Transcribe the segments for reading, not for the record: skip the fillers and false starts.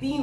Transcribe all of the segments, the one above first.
3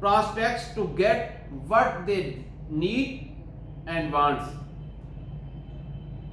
prospects to get what they need and wants।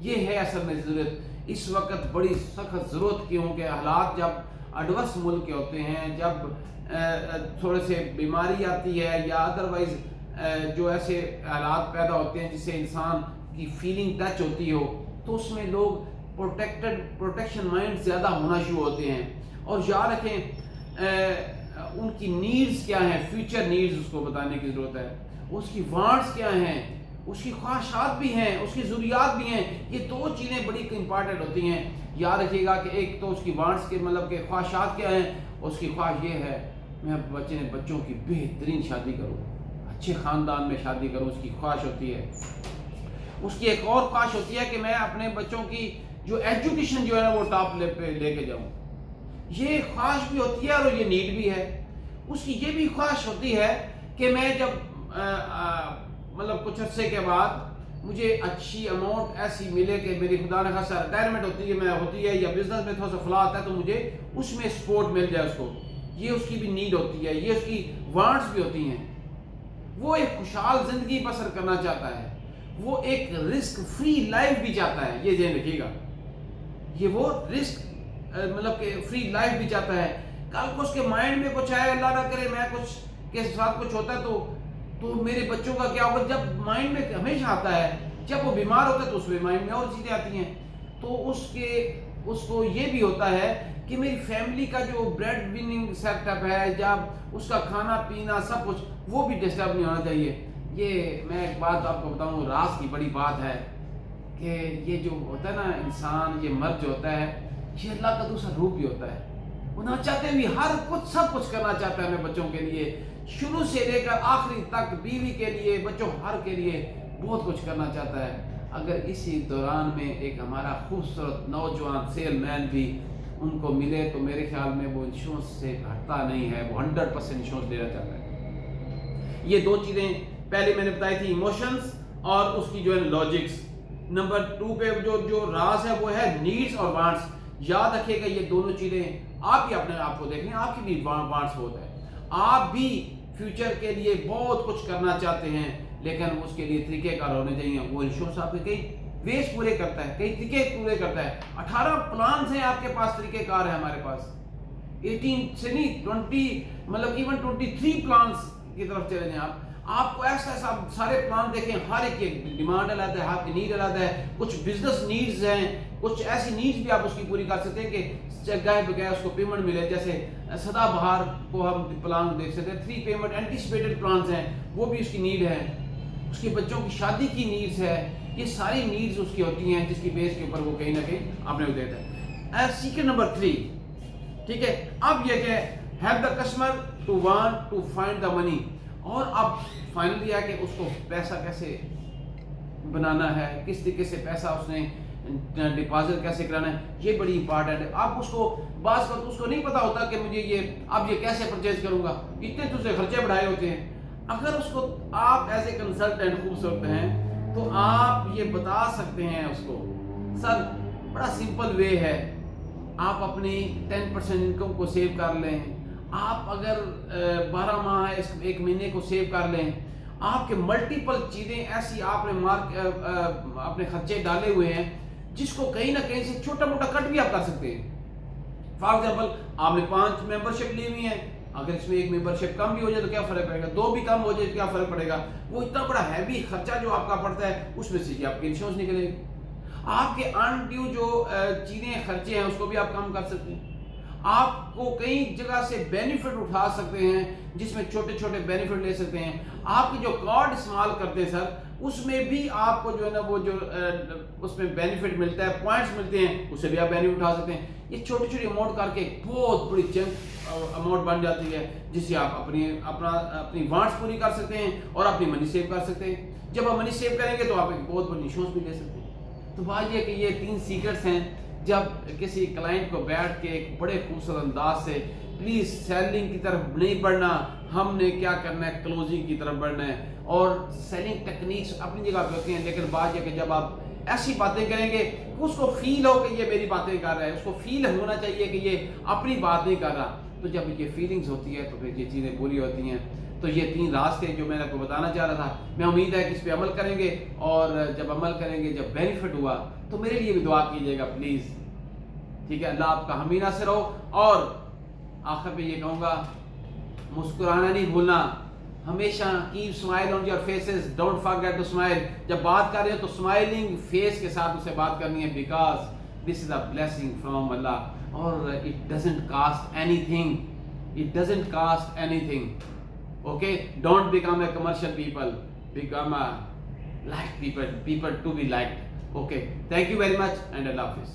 یہ ہے اصل میں ضرورت اس وقت بڑی سخت ضرورت کی ہوں کہ حالات جب ایڈورس ملک کے ہوتے ہیں، جب تھوڑے سے بیماری آتی ہے یا ادروائز جو ایسے حالات پیدا ہوتے ہیں جس سے انسان کی فیلنگ ٹچ ہوتی ہو، تو اس میں لوگ پروٹیکشن مائنڈ زیادہ ہونا شروع ہوتے ہیں. اور یاد رکھیں ان کی نیڈز کیا ہیں، فیوچر نیڈز اس کو بتانے کی ضرورت ہے. اس کی وانٹس کیا ہیں، اس کی خواہشات بھی ہیں، اس کی ضروریات بھی ہیں. یہ دو چیزیں بڑی امپارٹنٹ ہوتی ہیں. یاد رکھیے گا کہ ایک تو اس کی وانٹس کے مطلب کہ خواہشات کیا ہیں. اس کی خواہش یہ ہے میں بچوں کی بہترین شادی کروں، اچھے خاندان میں شادی کروں، اس کی خواہش ہوتی ہے. اس کی ایک اور خواہش ہوتی ہے کہ میں اپنے بچوں کی جو ایجوکیشن جو ہے وہ ٹاپ پہ لے کے جاؤں. یہ خواہش بھی ہوتی ہے اور یہ نیڈ بھی ہے. اس کی یہ بھی خواہش ہوتی ہے کہ میں جب مطلب کچھ عرصے کے بعد مجھے اچھی اماؤنٹ ایسی ملے کہ میری خدا نہ خاصا ریٹائرمنٹ ہوتی ہے یا بزنس میں تھوڑا سا فلاح آتا ہے تو مجھے اس میں سپورٹ مل جائے اس کو. یہ اس کی بھی نیڈ ہوتی ہے، یہ اس کی وانٹس بھی ہوتی ہیں. وہ ایک خوشحال زندگی بسر کرنا چاہتا ہے، وہ ایک رسک فری لائف بھی چاہتا ہے. یہ ذہن رکھیے گا، یہ وہ رسک مطلب کہ فری لائف بھی چاہتا ہے. کل کو اس کے مائنڈ میں کچھ آئے، اللہ نہ کرے میں کچھ کے ساتھ کچھ ہوتا ہے تو میرے بچوں کا کیا ہوگا. جب مائنڈ میں ہمیشہ آتا ہے، جب وہ بیمار ہوتا ہے تو اس میں مائنڈ میں اور چیزیں آتی ہیں. تو اس کو یہ بھی ہوتا ہے کہ میری فیملی کا جو بریڈ وننگ سیٹ اپ ہے، جب اس کا کھانا پینا سب کچھ وہ بھی ڈسٹرب نہیں ہونا چاہیے. یہ میں ایک بات آپ کو بتاؤں، راز کی بڑی بات ہے کہ یہ جو ہوتا ہے نا انسان، یہ مرد جو ہوتا ہے یہ اللہ کا دوسرا روپ بھی ہوتا ہے. وہ نہ چاہتے بھی ہر کچھ سب کچھ کرنا چاہتا ہے اپنے بچوں کے لیے، شروع سے لے کر آخری تک، بیوی کے لیے، بچوں ہر کے لیے بہت کچھ کرنا چاہتا ہے. اگر اسی دوران میں ایک ہمارا خوبصورت نوجوان سیل مین بھی ان کو ملے تو میرے خیال میں وہ انشورنس سے ہٹتا نہیں ہے، وہ 100% انشورنس دینا چاہتا ہے. یہ دو چیزیں پہلے میں نے بتائی تھی، ایموشنز اور اس کی جو ہے لاجکس. نمبر 2 پہ جو راز ہے وہ ہے نیڈز اور وانٹس. یاد رکھیے گا یہ دونوں چیزیں آپ بھی اپنے آپ کو دیکھ لیں، آپ کی بھی وانٹس ہوتا ہے. آپ بھی فیوچر کے لیے بہت کچھ کرنا چاہتے ہیں، لیکن اس کے لیے طریقے کار ہونے چاہیے. وہ انشورنس آپ کے کئی ویز پورے کرتا ہے، کئی طریقے پورے کرتا ہے. 18 پلانز ہیں آپ کے پاس، طریقے کار ہیں ہمارے پاس. 18 سے نہیں 20 مطلب ایون 23 پلانز کی طرف چلے جائیں آپ کو ایسا سارے پلان دیکھیں. ہر ایک کی ڈیمانڈ علیحدہ ہے، ہر کی نیڈ علیحدہ ہے. کچھ بزنس نیڈز ہیں، کچھ ایسی نیڈز بھی آپ اس کی پوری کر سکتے ہیں کہ گائے بگائے اس کو پیمنٹ ملے. جیسے سدا بہار کو ہم پلان دیکھ سکتے ہیں، 3 پیمنٹ اینٹیسپیٹڈ پلانز ہیں، وہ بھی اس کی نیڈ ہے. اس کے بچوں کی شادی کی نیڈز ہے. یہ ساری نیڈز اس کی ہوتی ہیں جس کی بیس کے اوپر وہ کہیں نہ کہیں آپ نے دیتا ہے. سیکرٹ نمبر 3، ٹھیک ہے. اب یہ کہ help the customer to want to find the money. اور اب فائنلی ہے کہ اس کو پیسہ کیسے بنانا ہے، کس طریقے سے پیسہ اس نے ڈپازٹ کیسے کرانا ہے. یہ بڑی امپارٹنٹ ہے. آپ اس کو بعض وقت اس کو نہیں پتا ہوتا کہ مجھے یہ اب یہ کیسے پرچیز کروں گا، اتنے تو سے خرچے بڑھائے ہوتے ہیں. اگر اس کو آپ ایز اے کنسلٹنٹ خوبصورت ہیں تو آپ یہ بتا سکتے ہیں اس کو، سر بڑا سمپل وے ہے، آپ اپنی 10% انکم کو سیو کر لیں. آپ اگر 12 ماہ ہے، 1 مہینے کو سیو کر لیں. آپ کے ملٹیپل چیزیں ایسی آپ نے اپنے خرچے ڈالے ہوئے ہیں جس کو کہیں نہ کہیں سے چھوٹا موٹا کٹ بھی آپ کر سکتے ہیں. فار ایگزامپل آپ نے 5 ممبرشپ لی ہوئی ہیں، اگر اس میں 1 ممبرشپ کم بھی ہو جائے تو کیا فرق پڑے گا، 2 بھی کم ہو جائے تو کیا فرق پڑے گا. وہ اتنا بڑا ہیوی خرچہ جو آپ کا پڑتا ہے اس میں سے آپ کی انشورنس نکلے گی. آپ کے ان ڈیو جو چیزیں خرچے ہیں اس کو بھی آپ کم کر سکتے ہیں. آپ کو کئی جگہ سے بینیفٹ اٹھا سکتے ہیں جس میں چھوٹے چھوٹے بینیفٹ لے سکتے ہیں. آپ کی جو کارڈ استعمال کرتے ہیں سر، اس میں بھی آپ کو جو ہے نا وہ جو اس میں بینیفٹ ملتا ہے، پوائنٹس ملتے ہیں، اس سے بھی آپ بینیفٹ اٹھا سکتے ہیں. یہ چھوٹی چھوٹی اماؤنٹ کر کے بہت بڑی چنک اماؤنٹ بن جاتی ہے جس سے آپ اپنی وانٹس پوری کر سکتے ہیں اور اپنی منی سیو کر سکتے ہیں. جب آپ منی سیو کریں گے تو آپ ایک بہت بڑی انشورنس بھی لے سکتے ہیں. تو بات یہ کہ یہ 3 سیکرٹس ہیں. جب کسی کلائنٹ کو بیٹھ کے ایک بڑے خوبصورت انداز سے، پلیز سیلنگ کی طرف نہیں بڑھنا، ہم نے کیا کرنا ہے کلوزنگ کی طرف بڑھنا ہے. اور سیلنگ ٹیکنیکس اپنی جگہ پہ ہوتی ہیں، لیکن بات یہ کہ جب آپ ایسی باتیں کریں گے اس کو فیل ہو کہ یہ میری باتیں کر رہا ہے، اس کو فیل ہونا چاہیے کہ یہ اپنی بات نہیں کر رہا. تو جب یہ فیلنگز ہوتی ہے تو پھر یہ چیزیں پوری ہوتی ہیں. تو یہ 3 راستے جو میں نے آپ کو بتانا چاہ رہا تھا. میں امید ہے کہ اس پہ عمل کریں گے, اور جب عمل کریں گے, جب بینیفٹ ہوا تو میرے لیے بھی دعا کیجیے گا پلیز. ٹھیک ہے, اللہ آپ کا حامی ناصر ہو. اور آخر پہ یہ کہوں گا, مسکرانا نہیں بھولنا, ہمیشہ keep smile on your faces, don't forget to smile. جب بات کر رہے ہیں تو اسمائلنگ فیس کے ساتھ اسے بات کرنی ہے, because this is a blessing from Allah, اور it doesn't cost anything. It doesn't cost anything. Okay, don't become a commercial people, become a liked people to be liked. Okay, thank you very much and Allah Hafiz.